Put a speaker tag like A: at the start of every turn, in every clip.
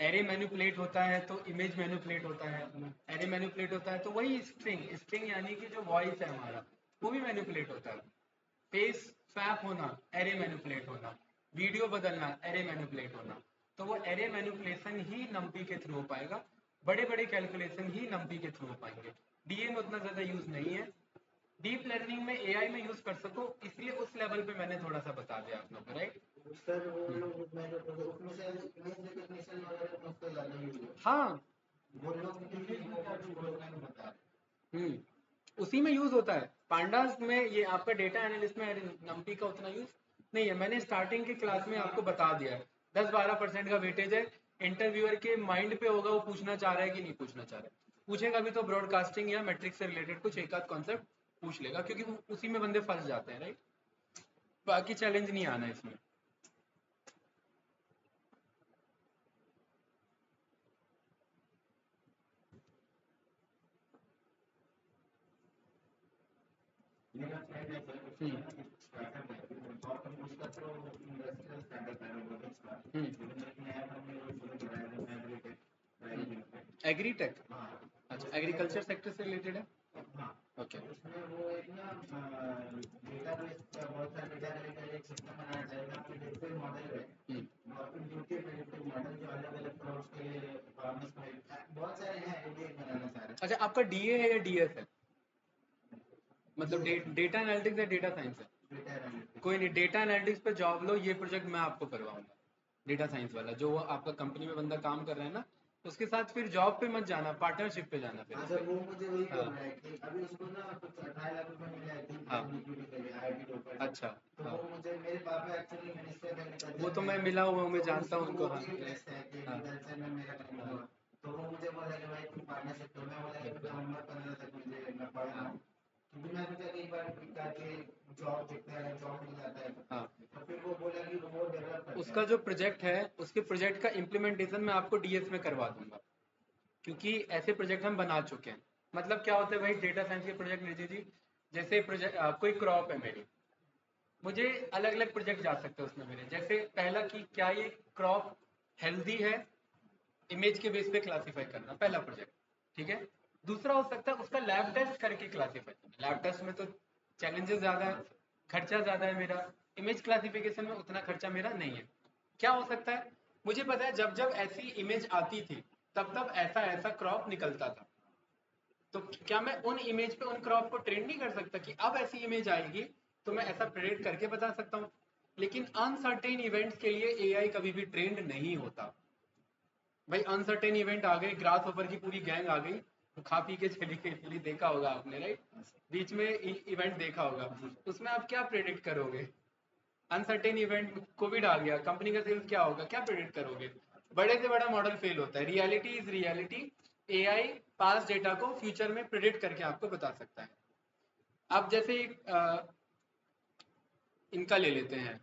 A: Array manipulate होता है तो इमेज मैनिपुलेट होता है, एरे मैनिपुलेट होता है तो वही स्ट्रिंग स्ट्रिंग यानी कि जो वॉइस है हमारा वो भी मैनिपुलेट होता है। फेस स्वैप होना, एरे मैनिपुलेट होना, वीडियो बदलना, एरे मैनिपुलेट होना। तो वो एरे मैनिपुलेशन ही नम्पी के थ्रू हो पाएगा, बड़े बड़े कैलकुलेशन ही नम्पी के थ्रू हो पाएंगे। डीए में उतना ज़्यादा यूज़ नहीं है। डीप लर्निंग में एआई में यूज़ कर सको इसलिए उस लेवल पे मैंने थोड़ा सा बता दिया आप लोग को, राइट।
B: सर वो लोग मैं जो उसमें से इमेज रिकग्निशन वगैरह में उसका ज़्यादा यूज है।
A: हाँ।
B: वो लोग भी वो लोग नहीं बता रहे।
A: उसी में यूज होता है। पांडास में ये आपका डेटा एनालिस्ट में नम्पी का उतना यूज नहीं है। मैंने स्टार्टिंग के क्लास में आपको बता दिया है, 10-12% का वेटेज है। इंटरव्यूअर के माइंड पे होगा वो पूछना चाह रहा है कि नहीं पूछना चाह रहा है। पूछेगा भी तो ब्रॉडकास्टिंग या मैट्रिक्स से रिलेटेड कुछ एक आध कॉन्सेप्ट पूछ लेगा, क्योंकि उसी में बंदे फंस जाते हैं, राइट। बाकी चैलेंज नहीं आना इसमें।
B: मेरा फ्रेंड है सर, उसका स्टार्टअप है और उसका तो इंडस्ट्रियल स्टार्टअप है रोबोटिक्स का। लेकिन एक नया हमने वो शुरू करा है मैग्नेटिक
A: एग्रीटेक।
B: हाँ।
A: अच्छा, एग्रीकल्चर सेक्टर से रिलेटेड है।
B: हाँ
A: ओके।
B: उसमें वो एक ना डेटाबेस का बहुत सारे डेटा का एक सिस्टम बनाया जाएगा। प्रिडिक्टिव मॉडल है और इनट्यूटिव प्रिडिक्टिव मॉडल जो अलग अलग क्रॉप्स के लिए फार्मर्स को बहुत सारे हैं, वो एक बनाना चाह रहे हैं।
A: अच्छा, आपका डीए है या डीएस है? मतलब डेटा एनालिटिक्स या डेटा साइंस है?
B: Data analytics.
A: कोई नहीं, डेटा एनालिटिक्स पे जॉब लो, ये प्रोजेक्ट मैं आपको करवाऊंगा। डेटा साइंस वाला जो वो आपका कंपनी में बंदा काम कर रहा है ना, उसके साथ फिर जॉब पे मत जाना, पार्टनरशिप पे जाना फिर
B: हाँ
A: उससे।
B: सर, वो मुझे वही
A: हाँ
B: बोल रहा है कि अभी उसको ना कुछ 18 लाख रुपए मिले आई थिंक
A: हाँ।
B: एग्जीक्यूटिव के लिए आईआईटी टॉपर से।
A: अच्छा।
B: तो
A: हाँ,
B: वो मुझे मेरे पापा एक्चुअली मिनिस्टर है
A: वो
B: एग्रीकल्चर
A: तो
B: में
A: मैं
B: है।
A: मिला हुआ हूँ, मैं
B: तो
A: जानता हूँ
B: उसको
A: उनको।
B: वो
A: हाँ।
B: भी इंटरेस्ट है कि
A: हाँ।
B: एग्रीकल्चर में मेरा कहीं
A: हाँ।
B: हो। तो वो मुझे बोला कि भाई तुम पार्टनरशिप करो। मैं बोला कि नवंबर 15 तक मुझे मैं पढ़ रहा हूँ, क्योंकि मैं सोचा कि एक बार करके जॉब देखते हैं, अगर जॉब मिल जाता है
A: हाँ।
B: तो फिर वो बोला कि वो डेवलप करते
A: उसका
B: हैं।
A: जो प्रोजेक्ट है, उसके प्रोजेक्ट का इम्प्लीमेंटेशन मैं आपको डीएस में करवा दूंगा, क्योंकि ऐसे प्रोजेक्ट हम बना चुके हैं। मतलब क्या होता है भाई, डेटा साइंस के प्रोजेक्ट लीजिए जी। जैसे प्रोजेक्ट कोई क्रॉप है मेरी, मुझे अलग अलग प्रोजेक्ट जा सकते हैं उसमें मेरे। जैसे पहला कि क्या ये क्रॉप हेल्दी है, इमेज के बेस पे क्लासीफाई करना पहला प्रोजेक्ट, ठीक है। दूसरा हो सकता है उसका लैब टेस्ट करके क्लासीफाई करना। लैब टेस्ट में तो चैलेंजेस ज़्यादा है, खर्चा ज़्यादा है मेरा। इमेज क्लासिफिकेशन में उतना खर्चा मेरा नहीं है। क्या हो सकता है, मुझे पता है जब जब ऐसी इमेज आती थी तब तब ऐसा ऐसा क्रॉप निकलता था। तो क्या मैं उन इमेज पे उन क्रॉप को ट्रेंड नहीं कर सकता कि अब ऐसी इमेज आएगी तो मैं ऐसा प्रेडिक्ट करके बता सकता हूँ। लेकिन अनसर्टेन इवेंट्स के लिए एआई कभी भी ट्रेंड नहीं होता। भाई अनसर्टेन इवेंट आ गई, ग्रास ओवर की पूरी गैंग आ गई, तो खा पी के चली गई पूरी, देखा होगा आपने, राइट। बीच में इवेंट देखा होगा, उसमें आप क्या प्रेडिक्ट करोगे? अनसर्टेन इवेंट, कोविड आ गया, कंपनी का सेल्स क्या होगा, क्या प्रेडिक्ट करोगे? बड़े से बड़ा मॉडल फेल होता है। Reality is reality. AI pass data को फ्यूचर में प्रेडिक्ट करके आपको बता सकता है। आप जैसे इनका ले लेते हैं,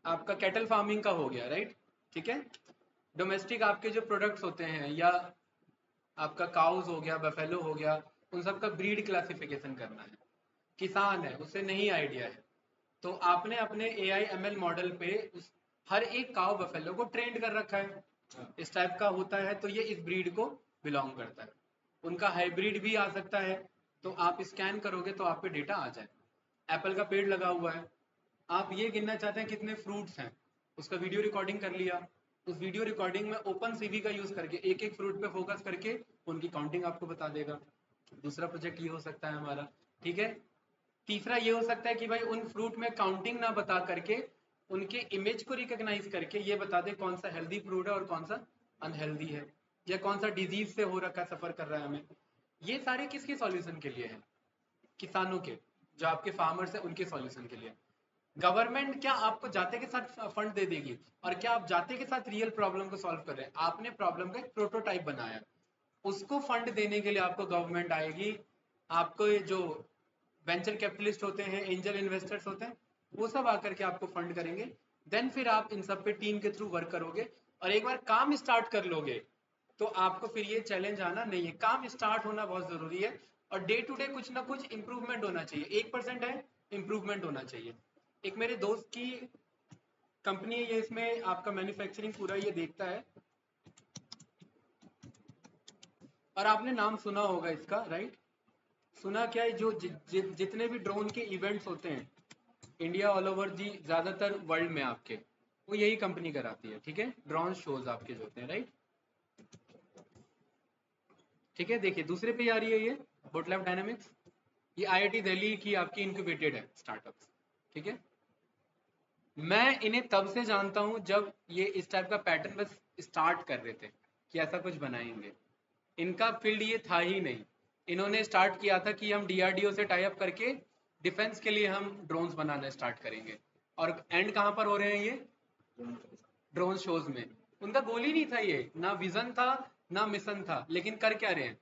A: आपका कैटल फार्मिंग का हो गया, राइट, ठीक है। डोमेस्टिक आपके जो प्रोडक्ट्स होते हैं, या आपका काउज हो गया, बफेलो हो गया, उन सब का ब्रीड क्लासिफिकेशन करना है। किसान है, उसे नहीं आइडिया है, तो आपने अपने ए आई एम एल मॉडल पे हर एक काव बफेलो को ट्रेंड कर रखा है। इस टाइप का होता है तो ये इस ब्रीड को बिलोंग करता है। उनका हाइब्रिड भी आ सकता है, तो आप स्कैन करोगे तो आप पे डेटा आ जाए। एप्पल का पेड़ लगा हुआ है, आप ये गिनना चाहते हैं कितने फ्रूट्स हैं, उसका वीडियो रिकॉर्डिंग कर लिया। उस वीडियो रिकॉर्डिंग में ओपन सीवी का यूज करके एक एक फ्रूट पे फोकस करके उनकी काउंटिंग आपको बता देगा। दूसरा प्रोजेक्ट ये हो सकता है हमारा, ठीक है। तीसरा ये हो सकता है कि भाई उन फ्रूट में काउंटिंग ना बता करके उनके इमेज को रिकॉग्नाइज करके ये बता दे कौन सा हेल्दी फ्रूट है और कौन सा अनहेल्दी है, या कौन सा डिजीज से हो रखा है, सफर कर रहा है हमें। ये सारे किसके सॉल्यूशन के लिए है? किसानों के, जो आपके फार्मर्स हैं उनके सॉल्यूशन के लिए। गवर्नमेंट क्या आपको जाते के साथ फंड दे देगी? और क्या आप जाते के साथ रियल प्रॉब्लम को सॉल्व कर रहे हैं? आपने प्रॉब्लम का एक प्रोटोटाइप बनाया, उसको फंड देने के लिए आपको गवर्नमेंट आएगी। आपको ये जो वेंचर कैपिटलिस्ट होते हैं, एंजल इन्वेस्टर्स होते हैं, वो सब आकर के आपको फंड करेंगे। देन फिर आप इन सब पे टीम के थ्रू वर्क करोगे, और एक बार काम स्टार्ट कर लोगे तो आपको फिर ये चैलेंज आना नहीं है। काम स्टार्ट होना बहुत जरूरी है, और डे टू डे कुछ ना कुछ इंप्रूवमेंट होना चाहिए। 1% है, इंप्रूवमेंट होना चाहिए। एक मेरे दोस्त की कंपनी है ये, इसमें आपका मैन्युफैक्चरिंग पूरा ये देखता है। और आपने नाम सुना होगा इसका, राइट? सुना क्या है, जो जितने भी ड्रोन के इवेंट्स होते हैं इंडिया ऑल ओवर जी, ज़्यादातर वर्ल्ड में आपके, वो यही कंपनी कराती है, ठीक है? ड्रोन शोज आपके जो होते हैं, राइट? ठीक है, देखिए दूसरे पे आ रही है ये बोटलैब डायनामिक्स। ये आईआईटी दिल्ली की आपकी इंक्यूबेटेड है स्टार्टअप्स, ठीक है? मैं इन्हें तब से जानता हूँ जब ये इस टाइप का पैटर्न बस स्टार्ट कर रहे थे कि ऐसा कुछ बनाएंगे। इनका फील्ड ये था ही नहीं। इन्होंने स्टार्ट किया था कि हम डीआरडीओ से टाई अप करके डिफेंस के लिए हम ड्रोन्स बनाना स्टार्ट करेंगे। और एंड कहाँ पर हो रहे हैं ये? ड्रोन शोज में। उनका गोल ही नहीं था ये, ना विजन था ना मिशन था, लेकिन कर क्या रहे हैं?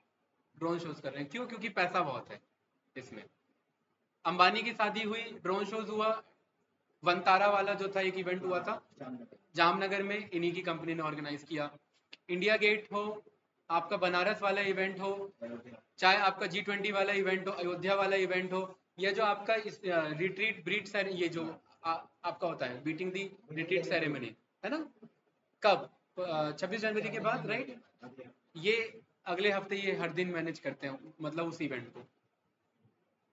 A: ड्रोन शोज कर रहे हैं। क्यों? क्योंकि पैसा बहुत है इसमें। अंबानी की शादी हुई, ड्रोन शोज हुआ। वनतारा वाला जो था एक इवेंट हुआ था जामनगर में, इन्हीं की कंपनी ने ऑर्गेनाइज किया। इंडिया गेट हो, आपका बनारस वाला इवेंट हो, चाहे आपका G20 वाला इवेंट हो, अयोध्या वाला इवेंट हो, या जो आपका इस रिट्रीट ब्रीट ये जो आपका होता है बीटिंग दी रिट्रीट सेरेमनी, है ना? कब? 26 जनवरी के बाद, राइट? ये अगले हफ्ते ये हर दिन मैनेज करते हैं, मतलब उस इवेंट को।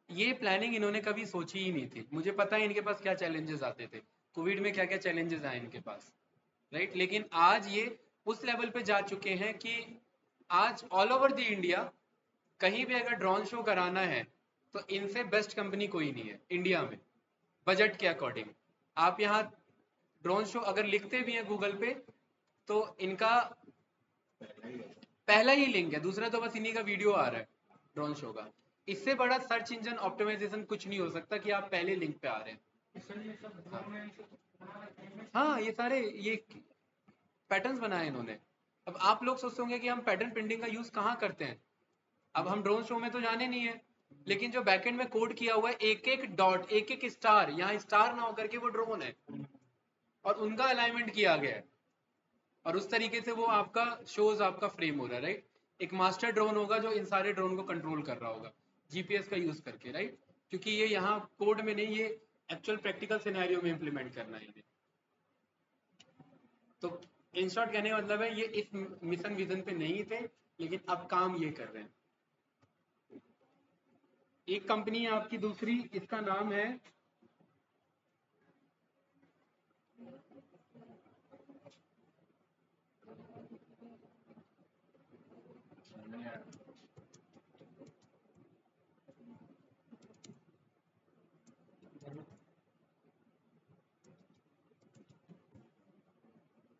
A: ये प्लानिंग इन्होंने कभी सोची ही नहीं थी। मुझे पता है इनके पास क्या चैलेंजेस आते थे, कोविड में क्या क्या चैलेंजेस आए इनके पास, राइट? लेकिन आज ये उस लेवल पे जा चुके हैं कि आज ऑल ओवर द इंडिया कहीं भी अगर ड्रोन शो कराना है तो इनसे बेस्ट कंपनी कोई नहीं है इंडिया में, बजट के अकॉर्डिंग। आप यहाँ ड्रोन शो अगर लिखते भी हैं गूगल पे तो इनका पहला ही लिंक है, दूसरा तो बस इन्हीं का वीडियो आ रहा है ड्रोन शो का। इससे बड़ा सर्च इंजन ऑप्टिमाइजेशन कुछ नहीं हो सकता कि आप पहले लिंक पे आ रहे हैं। हाँ, ये सारे ये पैटर्न्स बनाए इन्होंने। अब आप लोग सोचते होंगे कि हम पैटर्न प्रिंटिंग का यूज कहाँ करते हैं। अब हम ड्रोन शो में तो जाने नहीं है, लेकिन जो बैकएंड में कोड किया हुआ है, एक एक डॉट, एक एक स्टार, यहाँ स्टार ना होकर के वो ड्रोन है और उनका अलाइनमेंट किया गया है और उस तरीके से वो आपका शोज आपका फ्रेम हो रहा है, राइट? एक मास्टर ड्रोन होगा जो इन सारे ड्रोन को कंट्रोल कर रहा होगा जीपीएस का यूज करके, राइट? क्योंकि ये यहाँ कोड में नहीं, ये एक्चुअल प्रैक्टिकल सिनेरियो में इंप्लीमेंट करना है इन्हें। तो इन शॉर्ट कहने का मतलब है ये इस मिशन विजन पे नहीं थे, लेकिन अब काम ये कर रहे हैं। एक कंपनी है आपकी दूसरी, इसका नाम है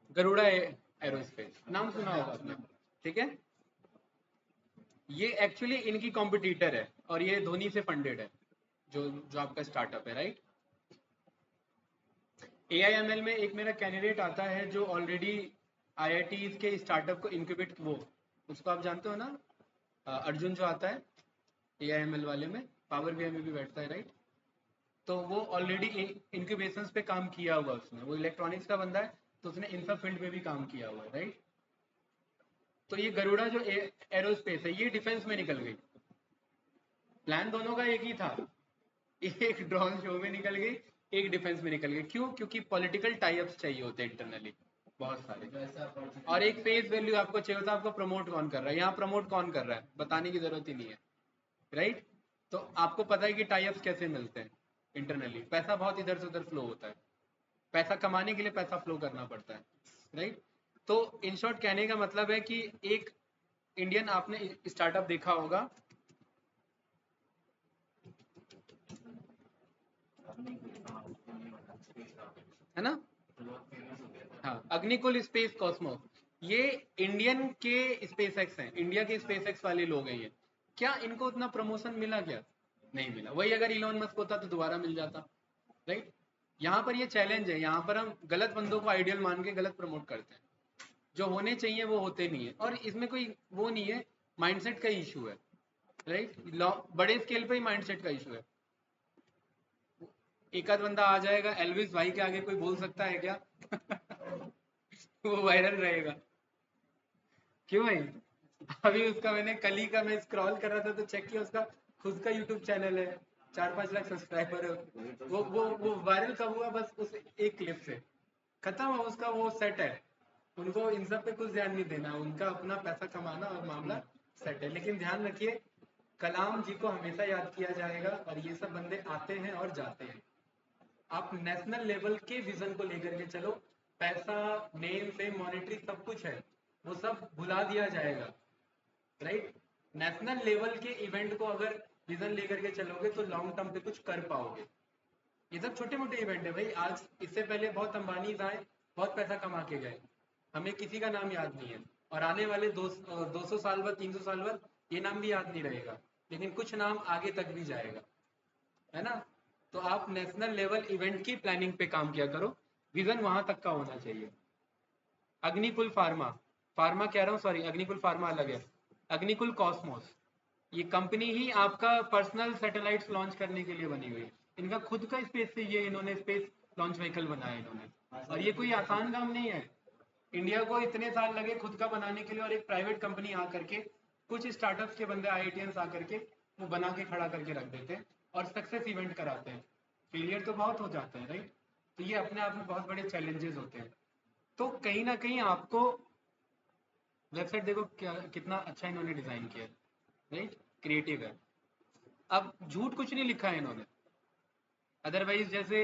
A: गरुड़ा एरोस्पेस, नाम सुना होगा आपने, ठीक है? ये एक्चुअली इनकी कॉम्पिटिटर है और ये धोनी से फंडेड है, जो जो आपका स्टार्टअप है, राइट? AIML में एक मेरा कैंडिडेट आता है जो ऑलरेडी IIT के स्टार्टअप को इंक्यूबेट, वो उसको आप जानते हो ना, अर्जुन जो आता है AIML वाले में, पावर BI में भी बैठता है, राइट? तो वो ऑलरेडी इंक्यूबेशंस पे काम किया हुआ उसने, वो इलेक्ट्रॉनिक्स का बंदा है, तो उसने इंफ्रा फील्ड में भी काम किया हुआ है, राइट? तो ये गरुड़ा जो एरोस्पेस है ये डिफेंस में निकल गई। प्लान दोनों का एक ही था, एक ड्रोन शो में निकल गई, एक डिफेंस में निकल गई। क्यों? क्योंकि पॉलिटिकल टाई अप्स चाहिए होते हैं इंटरनली बहुत सारे, और एक फेस वैल्यू आपको चाहिए होता है। आपको प्रमोट कौन कर रहा है, यहाँ प्रमोट कौन कर रहा है बताने की जरूरत ही नहीं है, राइट? तो आपको पता है कि टाई अप्स कैसे मिलते हैं इंटरनली, पैसा बहुत इधर से उधर फ्लो होता है, पैसा कमाने के लिए पैसा फ्लो करना पड़ता है, राइट? तो इन शॉर्ट कहने का मतलब है कि एक इंडियन आपने स्टार्टअप देखा होगा, है ना? हाँ, अग्निकुल स्पेस कॉस्मोस, ये इंडियन के स्पेस एक्स हैं, इंडिया के स्पेस एक्स वाले लोग हैं ये। क्या इनको उतना प्रमोशन मिला क्या? नहीं मिला। वही अगर इलॉन मस्क होता तो दोबारा मिल जाता, राइट? यहाँ पर ये चैलेंज है, यहाँ पर हम गलत बंदों को आइडियल मान के गलत प्रमोट करते हैं, जो होने चाहिए वो होते नहीं है। और इसमें कोई वो नहीं है, माइंडसेट का इशू है, राइट? बड़े स्केल पे ही माइंडसेट का इशू है। एक आध बंदा आ जाएगा, एल्विस भाई के आगे कोई बोल सकता है क्या? वो वायरल रहेगा। क्यों भाई? अभी उसका मैंने कल ही का मैं स्क्रॉल कर रहा था तो चेक किया, उसका खुद का यूट्यूब चैनल है, 4-5 लाख सब्सक्राइबर है। वो वायरल कब हुआ? बस उस एक क्लिप से। खत्म है उसका, वो सेट है, उनको इन सब पे कुछ ध्यान नहीं देना, उनका अपना पैसा कमाना और मामला सेट है। लेकिन ध्यान रखिए, कलाम जी को हमेशा याद किया जाएगा और ये सब बंदे आते हैं और जाते हैं। आप नेशनल लेवल के विजन को लेकर के चलो, पैसा, नेम, फेम, मॉनेटरी सब कुछ है, वो सब भुला दिया जाएगा, राइट। नेशनल लेवल के इवेंट को अगर विजन लेकर के चलोगे तो लॉन्ग टर्म पे कुछ कर पाओगे। ये सब छोटे मोटे इवेंट है भाई। आज इससे पहले बहुत अंबानी आए, बहुत पैसा कमा के गए, हमें किसी का नाम याद नहीं है, और आने वाले 200 साल बाद, 300 साल बाद ये नाम भी याद नहीं रहेगा, लेकिन कुछ नाम आगे तक भी जाएगा, है ना। तो आप नेशनल लेवल इवेंट की प्लानिंग पे काम किया करो, विजन वहां तक का होना चाहिए। अग्निकुल फार्मा, फार्मा कह रहा हूँ सॉरी, अग्निकुल फार्मा अलग है, अग्निकुल कॉस्मोस, ये कंपनी ही आपका पर्सनल सैटेलाइट्स लॉन्च करने के लिए बनी हुई है। इनका खुद का स्पेस से ये इन्होंने स्पेस लॉन्च व्हीकल बनाया इन्होंने, और ये कोई आसान काम नहीं है। इंडिया को इतने साल लगे खुद का बनाने के लिए, और एक प्राइवेट कंपनी आ करके, कुछ स्टार्टअप्स के बंदे आईआईटीएंस आ करके वो बना के खड़ा करके रख देते हैं और सक्सेस इवेंट कराते हैं। फेलियर तो बहुत हो जाते हैं, राइट। तो ये अपने आप में बहुत बड़े चैलेंजेस होते हैं। तो कहीं ना कहीं आपको वेबसाइट देखो क्या कितना अच्छा इन्होंने डिजाइन किया है, राइट, क्रिएटिव है। अब झूठ कुछ नहीं लिखा है इन्होंने, अदरवाइज जैसे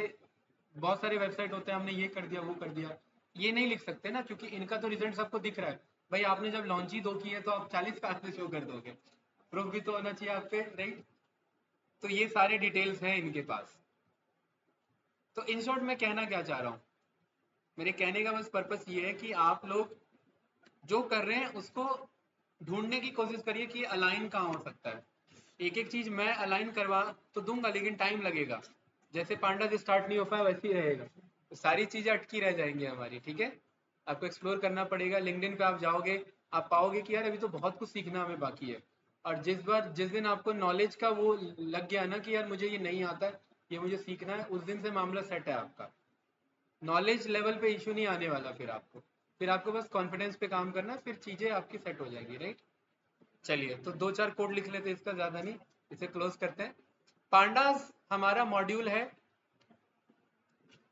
A: बहुत सारे वेबसाइट होते हैं हमने ये कर दिया वो कर दिया, ये नहीं लिख सकते ना, क्योंकि इनका तो रिजल्ट सबको दिख रहा है। भाई आपने जब लॉन्च ही 2 की है तो आप 40 कहाँ से शो कर दोगे, प्रूफ भी तो होना चाहिए आप पे, राइट। तो ये सारे डिटेल्स हैं इनके पास। तो इन शॉर्ट मैं कहना क्या चाह रहा हूँ, मेरे कहने का बस पर्पस ये है कि आप लोग जो कर रहे हैं उसको ढूंढने की कोशिश करिए कि अलाइन कहाँ हो सकता है। एक एक चीज मैं अलाइन करवा तो दूंगा, लेकिन टाइम लगेगा। जैसे पांडा से स्टार्ट नहीं हो पाया वैसे ही रहेगा, तो सारी चीजें अटकी रह जाएंगी हमारी, ठीक है। आपको एक्सप्लोर करना पड़ेगा। लिंक्डइन पे आप जाओगे, आप पाओगे कि यार अभी तो बहुत कुछ सीखना हमें बाकी है। और जिस दिन आपको नॉलेज का वो लग गया ना कि यार मुझे ये नहीं आता है, ये मुझे सीखना है, उस दिन से मामला सेट है आपका। नॉलेज लेवल पे इशू नहीं आने वाला फिर आपको बस कॉन्फिडेंस पे काम करना है, फिर चीजें आपकी सेट हो जाएगी, राइट। चलिए, तो 2-4 कोड लिख लेते हैं, इसका ज्यादा नहीं, इसे क्लोज करते हैं। पांडास हमारा मॉड्यूल है,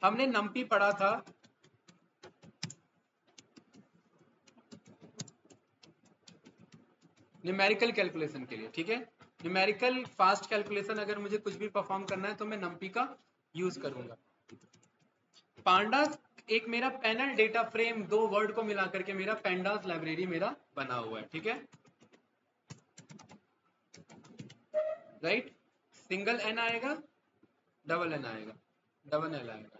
A: हमने नंपी पढ़ा था, न्यूमेरिकल कैलकुलेशन के लिए, ठीक है। न्यूमेरिकल फास्ट कैलकुलेशन अगर मुझे कुछ भी परफॉर्म करना है तो मैं नंपी का यूज करूंगा। पांडास एक मेरा पैनल डेटा फ्रेम, 2 वर्ड को मिला करके मेरा पैंडास लाइब्रेरी मेरा बना हुआ है, ठीक है, राइट। सिंगल एन आएगा, डबल एन आएगा, डबल एल आएगा,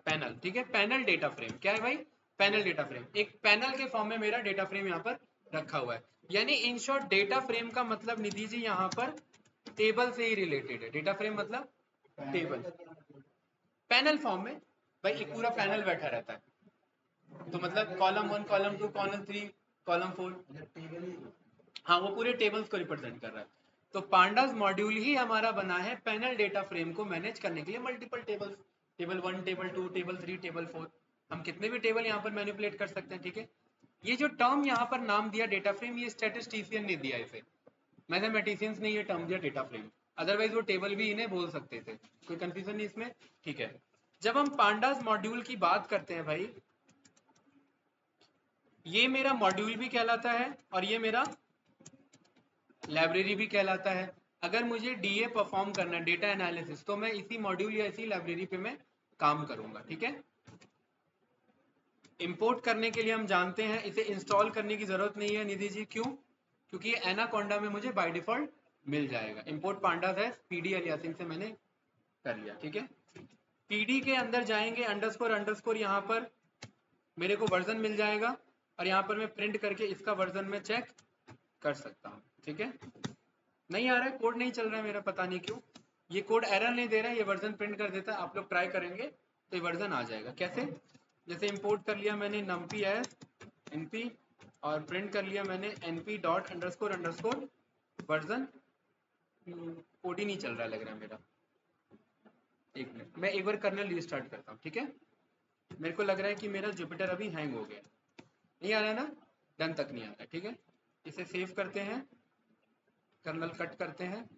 A: पैनल, ठीक है। पैनल डेटा फ्रेम क्या है भाई, पैनल डेटा फ्रेम, एक पैनल के फॉर्म में मेरा डेटा फ्रेम यहाँ पर रखा हुआ है। यानी इन शॉर्ट डेटा फ्रेम का मतलब निधि जी यहाँ पर टेबल से ही रिलेटेड है। डेटा फ्रेम मतलब टेबल, पैनल फॉर्म में भाई एक पूरा पैनल बैठा रहता है, तो मतलब कॉलम 1, कॉलम 2, कॉलम 3, कॉलम 4, हाँ वो पूरे टेबल्स को रिप्रेजेंट कर रहा है। तो पांडास मॉड्यूल ही हमारा बना है पैनल डेटा फ्रेम को मैनेज करने के लिए, multiple tables, table 1, table 2, table 3, table 4, हम कितने भी टेबल यहाँ पर मैनिपुलेट कर सकते हैं, ठीक है। ये जो टर्म यहाँ पर नाम दिया डेटा फ्रेम, ये स्टैटिस्टिशियन ने दिया, इसे मैथमेटिशियंस ने ये टर्म दिया डेटा फ्रेम, अदरवाइज वो टेबल भी इन्हें बोल सकते थे, कोई कंफ्यूजन नहीं इसमें, ठीक है। जब हम पांडास मॉड्यूल की बात करते हैं भाई, ये मेरा मॉड्यूल भी कहलाता है और ये मेरा लाइब्रेरी भी कहलाता है। अगर मुझे डीए परफॉर्म करना है, डेटा एनालिसिस, तो मैं इसी मॉड्यूल या इसी लाइब्रेरी पे मैं काम करूंगा, ठीक है। इंपोर्ट करने के लिए हम जानते हैं इसे इंस्टॉल करने की जरूरत नहीं है निधि जी, क्यों, क्योंकि एनाकोंडा में मुझे बाय डिफॉल्ट मिल जाएगा। इंपोर्ट पांडास है, पीडी अलियासिंग से मैंने कर लिया, ठीक है। पीडी के अंदर जाएंगे, अंडरस्कोर अंडरस्कोर, यहाँ पर मेरे को वर्जन मिल जाएगा और यहाँ पर मैं प्रिंट करके इसका वर्जन में चेक कर सकता हूँ, ठीक है। नहीं आ रहा है, कोड नहीं चल रहा है मेरा, पता नहीं क्यों ये कोड एरर नहीं दे रहा है, ये वर्जन प्रिंट कर देता है। आप लोग ट्राई करेंगे तो ये वर्जन आ जाएगा। कैसे, जैसे इंपोर्ट कर लिया मैंने numpy as np और प्रिंट कर लिया मैंने np dot underscore underscore version, code ही नहीं चल रहा लग रहा है मेरा, एक मिनट मैं एक बार कर्नल रीस्टार्ट करता हूँ, ठीक है। मेरे को लग रहा है कि मेरा जुपिटर अभी हैंग हो गया, नहीं आ रहा है ना, डन तक नहीं आ रहा है, ठीक है। इसे सेव करते हैं, कर्नल कट करते हैं,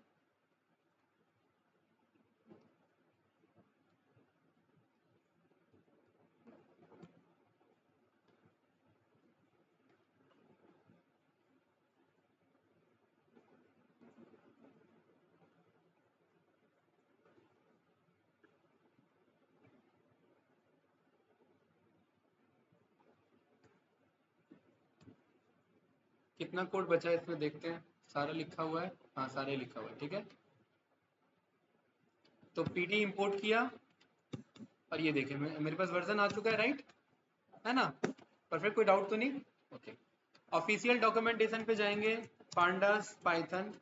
A: कितना कोड बचा है इसमें देखते हैं, सारा लिखा हुआ है, हाँ सारे लिखा हुआ है, ठीक है। तो पीडी इंपोर्ट किया और ये देखिए मेरे पास वर्जन आ चुका है, राइट है ना, परफेक्ट, कोई डाउट तो नहीं, ओके। ऑफिशियल डॉक्यूमेंटेशन पे जाएंगे, पांडास पाइथन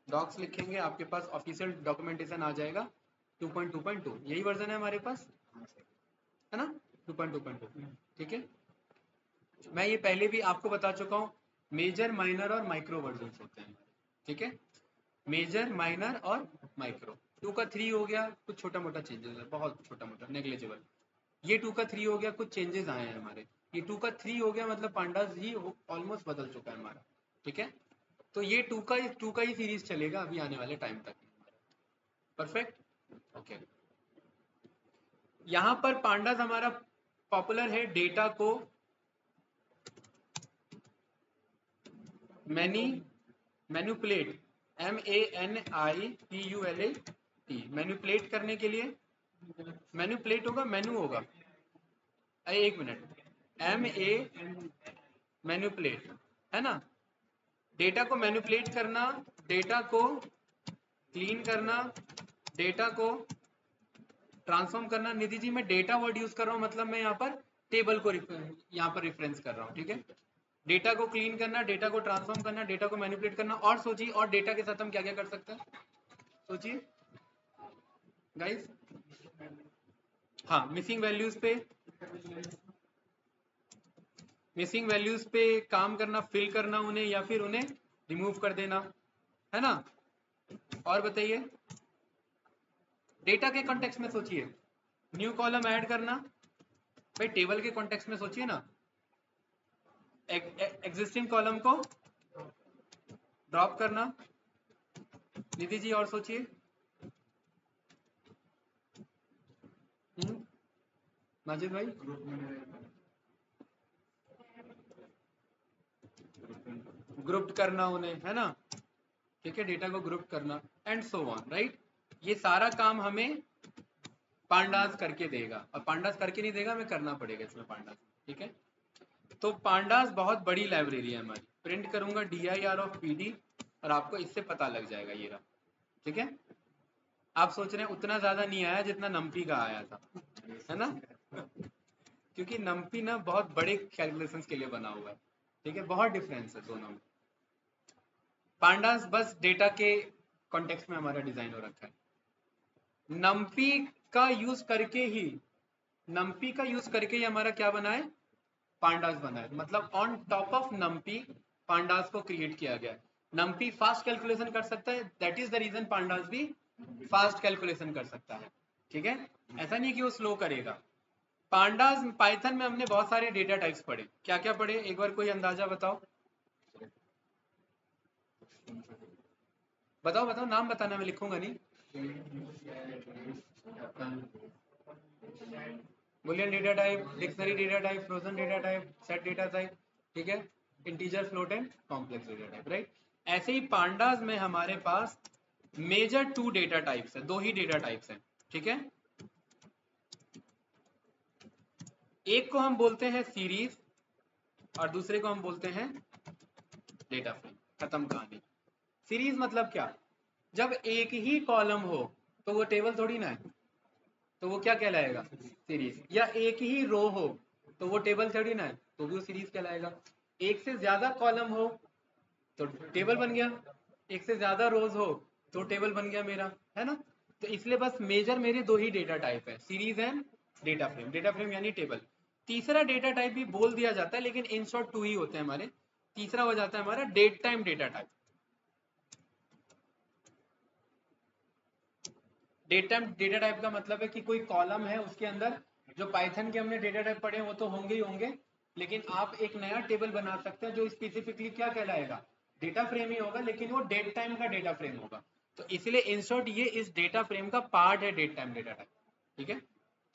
A: डॉक्स लिखेंगे, आपके पास ऑफिशियल डॉक्यूमेंटेशन आ जाएगा 2.2.2, यही वर्जन है हमारे पास, है ना, 2.2.2, ठीक है। मैं ये पहले भी आपको बता चुका हूँ, मेजर माइनर और माइक्रो वर्जन होते हैं, ठीक है, मेजर माइनर और माइक्रो। 2 का 3 हो गया, कुछ छोटा मोटा चेंजेस है, बहुत छोटा मोटा नेग्लिजिबल। ये 2 का 3 हो गया, कुछ चेंजेस आए हैं हमारे, ये 2 का 3 हो गया, मतलब पांडास ही ऑलमोस्ट बदल चुका है हमारा, ठीक है। तो ये 2 का ही सीरीज चलेगा अभी आने वाले टाइम तक, परफेक्ट, ओके। यहाँ पर पांडास हमारा पॉपुलर है डेटा को मैन्युपुलेट, MANIPULAT, मैन्युपुलेट करने के लिए, मैन्युपुलेट होगा मैन्यू होगा, अरे एक मिनट, मैन्युपुलेट है ना, डेटा को मैन्युपुलेट करना, डेटा को क्लीन करना, डेटा को ट्रांसफॉर्म करना। निधि जी मैं डेटा वर्ड यूज कर रहा हूँ, मतलब मैं यहाँ पर टेबल को यहाँ पर रेफरेंस कर रहा हूँ, ठीक है। डेटा को क्लीन करना, डेटा को ट्रांसफॉर्म करना, डेटा को मैनिपुलेट करना, और सोचिए और डेटा के साथ हम क्या क्या कर सकते हैं, सोचिए गाइस। हाँ, मिसिंग वैल्यूज पे काम करना, फिल करना उन्हें, या फिर उन्हें रिमूव कर देना, है ना। और बताइए, डेटा के कॉन्टेक्स्ट में सोचिए, न्यू कॉलम ऐड करना, भाई टेबल के कॉन्टेक्स्ट में सोचिए ना, एग्जिस्टिंग कॉलम को ड्रॉप करना। निधि जी और सोचिए, माजिद भाई, ग्रुप्ड करना उन्हें, है ना, ठीक है, डेटा को ग्रुप करना एंड सो ऑन, राइट। ये सारा काम हमें पांडास करके देगा, और पांडास करके नहीं देगा, हमें करना पड़ेगा इसमें पांडास, ठीक है। तो पांडास बहुत बड़ी लाइब्रेरी है हमारी, प्रिंट करूंगा dir ऑफ pd और आपको इससे पता लग जाएगा ये रहा, ठीक है। आप सोच रहे हैं उतना ज्यादा नहीं आया जितना नम्पी का आया था, है ना, क्योंकि नम्पी ना बहुत बड़े कैलकुलेशंस के लिए बना हुआ है, ठीक है, बहुत डिफरेंस है दोनों में। पांडास बस डेटा के कॉन्टेक्स्ट में हमारा डिजाइन हो रखा है। नम्पी का यूज करके ही हमारा क्या बना है, पांडास बना है, मतलब on top of NumPy pandas को क्रिएट किया गया है। नम्पी फास्ट कैलकुलेशन कर सकता है, that is the reason pandas भी फास्ट कैलकुलेशन कर सकता है, ठीक है। ऐसा नहीं कि वो स्लो करेगा। पांडास पाइथन में हमने बहुत सारे डेटा टाइप्स पढ़े, क्या क्या पढ़े, एक बार कोई अंदाजा बताओ, बताओ नाम बताना, मैं लिखूंगा नहीं। Boolean data type, dictionary data type, frozen data type, set data type, ठीक है, integer, float and complex data type, right. ऐसे ही पांडास में हमारे पास मेजर 2 डेटा टाइप्स है, 2 ही डेटा टाइप्स हैं, ठीक है। एक को हम बोलते हैं सीरीज और दूसरे को हम बोलते हैं डेटा फ्रेम, खत्म कहानी। सीरीज मतलब क्या, जब एक ही कॉलम हो तो वो टेबल थोड़ी ना है, तो वो क्या कहलाएगा, सीरीज। या एक ही रो हो तो वो टेबल थोड़ी ना है, तो भी वो सीरीज कहलाएगा। एक से ज्यादा कॉलम हो तो टेबल बन गया, एक से ज्यादा रोज हो तो टेबल बन गया मेरा, है ना। तो इसलिए बस मेजर मेरे 2 ही डेटा टाइप है, series and data frame. Data frame यानी टेबल। तीसरा डेटा टाइप भी बोल दिया जाता है, लेकिन इन शॉर्ट 2 ही होते हैं हमारे। तीसरा हो जाता है हमारा date time data type. Date time data type का मतलब है कि कोई कॉलम है, उसके अंदर जो पाइथन के हमने डेटा टाइप पढ़े वो तो होंगे ही होंगे, लेकिन आप एक नया टेबल बना सकते हैं जो स्पेसिफिकली क्या कहलाएगा, डेटा फ्रेम ही होगा, लेकिन वो डेट टाइम का डेटा फ्रेम होगा। तो इसलिए इन शॉर्ट ये इस डेटा फ्रेम का पार्ट है, डेट टाइम डेटा टाइप, ठीक है।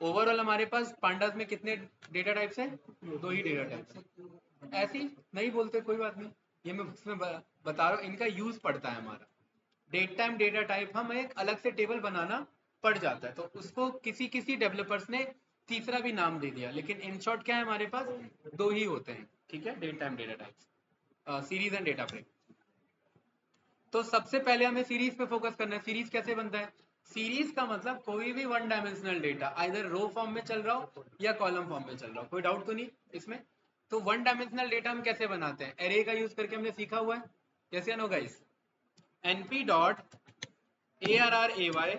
A: ओवरऑल हमारे पास पांडास में कितने डेटा टाइप्स हैं, 2 ही डेटा टाइप्स। ऐसी नहीं बोलते, कोई बात नहीं, ये मैं उसमें बता रहा हूँ, इनका यूज पड़ता है हमारा। डेट टाइम डेटा टाइप हम एक अलग से टेबल बनाना पड़ जाता है, तो उसको किसी किसी डेवलपर्स ने तीसरा भी नाम दे दिया, लेकिन इन शॉर्ट क्या है हमारे पास 2 ही होते हैं, ठीक है, date time data types. Series and data frame. तो सबसे पहले हमें सीरीज पे फोकस करना है। सीरीज कैसे बनता है? सीरीज का मतलब कोई भी one dimensional data either row form में चल रहा हो या कॉलम फॉर्म में चल रहा हो, कोई डाउट तो नहीं इसमें। तो वन डायमेंशनल डेटा हम कैसे बनाते हैं? एरे का यूज करके हमने सीखा हुआ है, कैसे no guys? np dot array,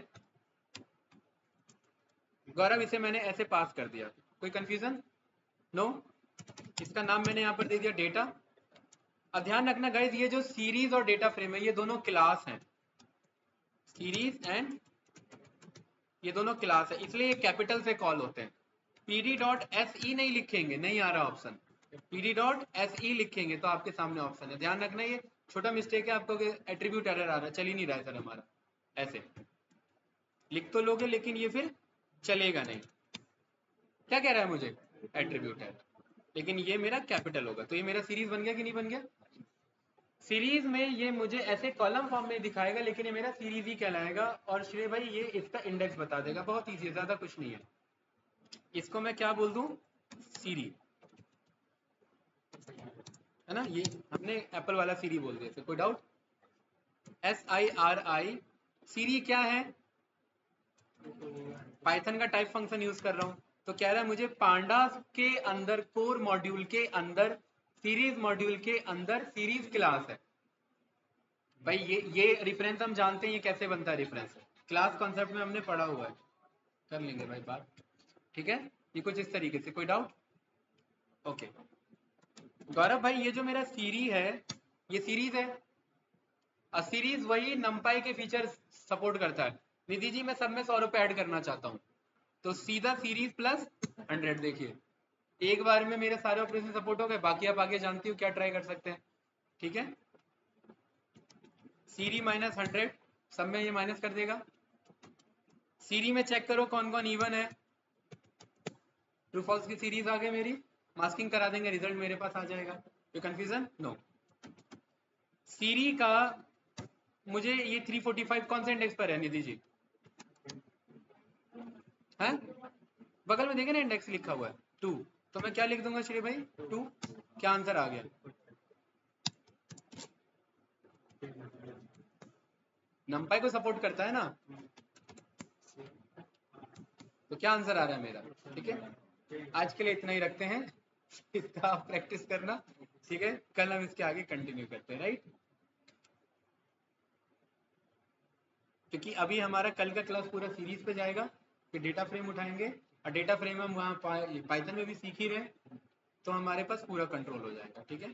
A: Gaurav इसे मैंने ऐसे पास कर दिया, कोई कंफ्यूजन? नो, इसका नाम मैंने यहाँ पर दे दिया डेटा। अब ध्यान रखना गाइस, ये जो सीरीज और डेटा फ्रेम है ये दोनों क्लास हैं, सीरीज एंड ये दोनों क्लास है, इसलिए ये कैपिटल से कॉल होते हैं। pd डॉट se नहीं लिखेंगे, नहीं आ रहा ऑप्शन, pd डॉट se लिखेंगे तो आपके सामने ऑप्शन है। ध्यान रखना ये छोटा मिस्टेक है आपको, एट्रीब्यूट एरर आ रहा है, चल ही नहीं रहा है सर हमारा। ऐसे लिख तो लोगे लेकिन ये फिर चलेगा नहीं। क्या कह रहा है मुझे? एट्रीब्यूट एरर, लेकिन ये मेरा कैपिटल होगा। तो ये मेरा सीरीज बन गया कि नहीं बन गया? सीरीज में ये मुझे ऐसे कॉलम फॉर्म में दिखाएगा लेकिन ये मेरा सीरीज ही कहलाएगा। और श्रेय भाई ये इसका इंडेक्स बता देगा, बहुत ईजी है, ज्यादा कुछ नहीं है। इसको मैं क्या बोल दूं? सीरी, है ना? ये हमने एप्पल वाला सीरी बोल दिया, कोई डाउट? SIRI, सीरी क्या है? पाइथन का टाइप फंक्शन यूज कर रहा हूं। तो कह रहा है मुझे पांडास के अंदर, कोर मॉड्यूल के अंदर, सीरीज मॉड्यूल के अंदर सीरीज क्लास है। भाई ये रेफरेंस हम जानते हैं, ये कैसे बनता है रेफरेंस, क्लास कॉन्सेप्ट में हमने पढ़ा हुआ है, कर लेंगे भाई बात, ठीक है? ये कुछ इस तरीके से, कोई डाउट? ओके गौरव भाई, ये जो मेरा सीरी है ये सीरीज है। सीरीज वही नंपाई के फीचर सपोर्ट करता है। निधि जी मैं सब में 100 रुपए ऐड करना चाहता हूँ, तो सीधा सीरीज प्लस 100, देखिए एक बार में मेरे सारे ऑपरेशन सपोर्ट हो गए। बाकी आप आगे जानती हो क्या ट्राई कर सकते हैं, ठीक है? सीरी माइनस 100, सब में ये माइनस कर देगा। सीरी में चेक करो कौन कौन इवन है। ट्रू फॉल्स की सीरीज आ गई मेरी, मास्किंग करा देंगे, रिजल्ट मेरे पास आ जाएगा। कोई कंफ्यूजन? नो। सीरी का मुझे ये 345 कौन से इंडेक्स पर है निधि जी? है बगल में देखे ना इंडेक्स लिखा हुआ है 2, तो मैं क्या लिख दूंगा श्री भाई? 2। क्या आंसर आ गया? नंपाई को सपोर्ट करता है ना, तो क्या आंसर आ रहा है मेरा? ठीक है, आज के लिए इतना ही रखते हैं, इसका आप प्रैक्टिस करना, ठीक है? कल हम इसके आगे कंटिन्यू करते हैं, राइट? क्योंकि अभी हमारा कल का क्लास पूरा सीरीज पे जाएगा, फिर डेटा फ्रेम उठाएंगे, और डेटा फ्रेम हम वहाँ पाइथन में भी सीख ही रहे, तो हमारे पास पूरा कंट्रोल हो जाएगा, ठीक है?